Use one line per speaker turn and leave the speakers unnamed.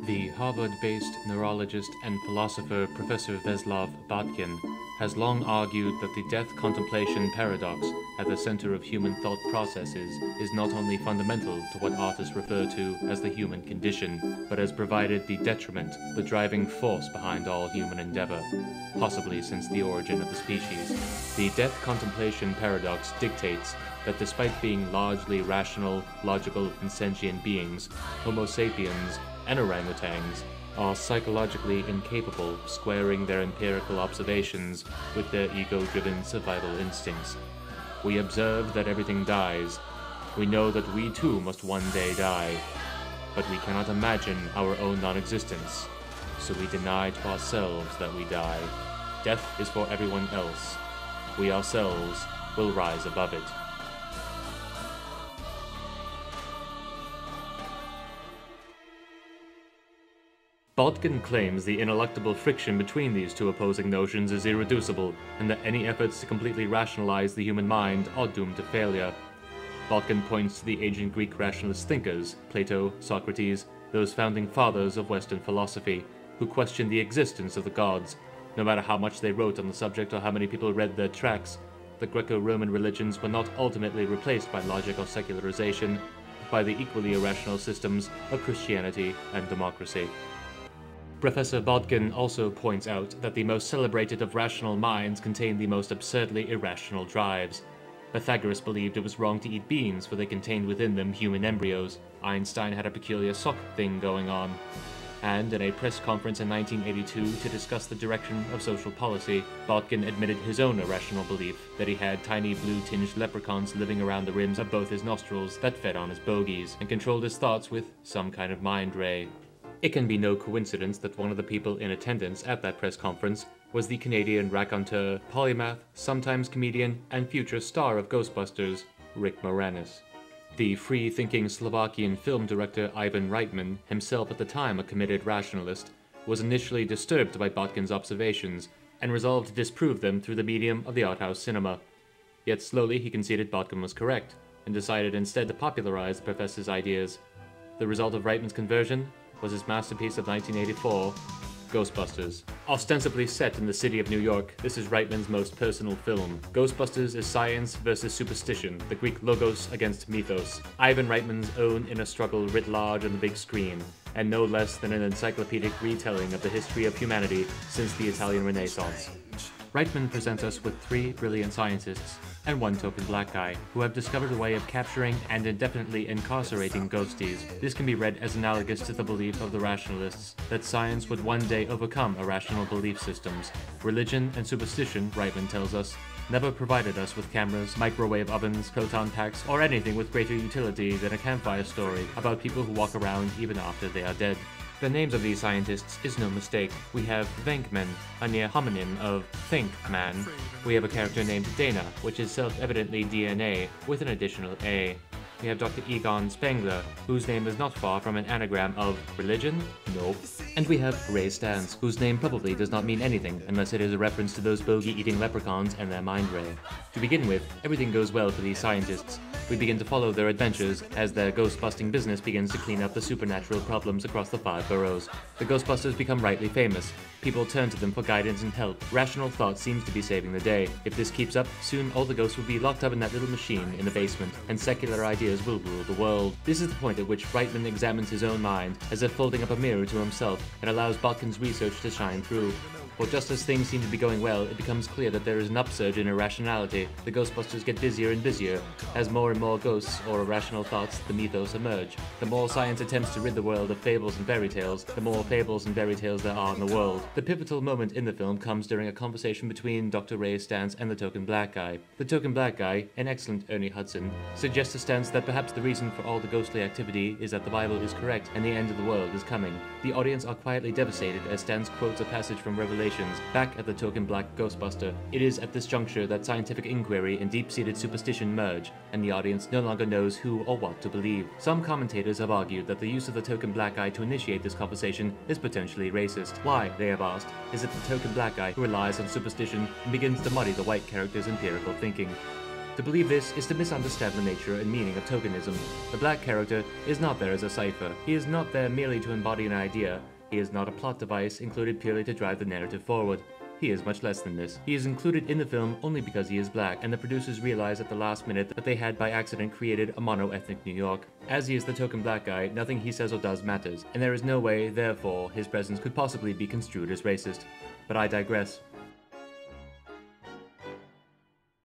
The Harvard-based neurologist and philosopher Professor Veslav Botkin has long argued that the death contemplation paradox at the center of human thought processes is not only fundamental to what artists refer to as the human condition, but has provided the detriment, the driving force behind all human endeavor, possibly since the origin of the species. The death contemplation paradox dictates that despite being largely rational, logical, and sentient beings, Homo sapiens and orangutans are psychologically incapable of squaring their empirical observations with their ego-driven survival instincts. We observe that everything dies. We know that we too must one day die, but we cannot imagine our own non-existence, so we deny to ourselves that we die. Death is for everyone else. We ourselves will rise above it. Botkin claims the ineluctable friction between these two opposing notions is irreducible, and that any efforts to completely rationalize the human mind are doomed to failure. Botkin points to the ancient Greek rationalist thinkers, Plato, Socrates, those founding fathers of Western philosophy, who questioned the existence of the gods. No matter how much they wrote on the subject or how many people read their tracts, the Greco-Roman religions were not ultimately replaced by logic or secularization, but by the equally irrational systems of Christianity and democracy. Professor Botkin also points out that the most celebrated of rational minds contain the most absurdly irrational drives. Pythagoras believed it was wrong to eat beans, for they contained within them human embryos. Einstein had a peculiar sock thing going on. And in a press conference in 1982 to discuss the direction of social policy, Botkin admitted his own irrational belief that he had tiny blue-tinged leprechauns living around the rims of both his nostrils that fed on his bogies and controlled his thoughts with some kind of mind ray. It can be no coincidence that one of the people in attendance at that press conference was the Canadian raconteur, polymath, sometimes comedian, and future star of Ghostbusters, Rick Moranis. The free-thinking Slovakian film director Ivan Reitman, himself at the time a committed rationalist, was initially disturbed by Botkin's observations and resolved to disprove them through the medium of the art house cinema. Yet slowly he conceded Botkin was correct, and decided instead to popularize the professor's ideas. The result of Reitman's conversion was his masterpiece of 1984, Ghostbusters. Ostensibly set in the city of New York, this is Reitman's most personal film. Ghostbusters is science versus superstition, the Greek logos against mythos. Ivan Reitman's own inner struggle writ large on the big screen, and no less than an encyclopedic retelling of the history of humanity since the Italian Renaissance. Reitman presents us with three brilliant scientists and one token black guy who have discovered a way of capturing and indefinitely incarcerating ghosties. This can be read as analogous to the belief of the rationalists that science would one day overcome irrational belief systems. Religion and superstition, Reitman tells us, never provided us with cameras, microwave ovens, proton packs, or anything with greater utility than a campfire story about people who walk around even after they are dead. The names of these scientists is no mistake. We have Venkman, a near homonym of Think Man. We have a character named Dana, which is self-evidently DNA, with an additional A. We have Dr. Egon Spengler, whose name is not far from an anagram of religion? Nope. And we have Ray Stantz, whose name probably does not mean anything unless it is a reference to those bogey-eating leprechauns and their mind ray. To begin with, everything goes well for these scientists. We begin to follow their adventures as their ghost-busting business begins to clean up the supernatural problems across the 5 boroughs. The Ghostbusters become rightly famous. People turn to them for guidance and help. Rational thought seems to be saving the day. If this keeps up, soon all the ghosts will be locked up in that little machine in the basement, and secular ideas will rule the world. This is the point at which Reitman examines his own mind, as if holding up a mirror to himself, and allows Botkin's research to shine through. For just as things seem to be going well, it becomes clear that there is an upsurge in irrationality. The Ghostbusters get busier and busier. As more and more ghosts or irrational thoughts, the mythos emerge. The more science attempts to rid the world of fables and fairy tales, the more fables and fairy tales there are in the world. The pivotal moment in the film comes during a conversation between Dr. Ray Stantz and the token black guy. The token black guy, an excellent Ernie Hudson, suggests to Stantz that perhaps the reason for all the ghostly activity is that the Bible is correct and the end of the world is coming. The audience are quietly devastated as Stantz quotes a passage from Revelation back at the token black Ghostbuster. It is at this juncture that scientific inquiry and deep-seated superstition merge, and the audience no longer knows who or what to believe. Some commentators have argued that the use of the token black guy to initiate this conversation is potentially racist. Why, they have asked, is it the token black guy who relies on superstition and begins to muddy the white character's empirical thinking? To believe this is to misunderstand the nature and meaning of tokenism. The black character is not there as a cipher. He is not there merely to embody an idea. He is not a plot device included purely to drive the narrative forward. He is much less than this. He is included in the film only because he is black, and the producers realized at the last minute that they had by accident created a mono-ethnic New York. As he is the token black guy, nothing he says or does matters, and there is no way, therefore, his presence could possibly be construed as racist. But I digress.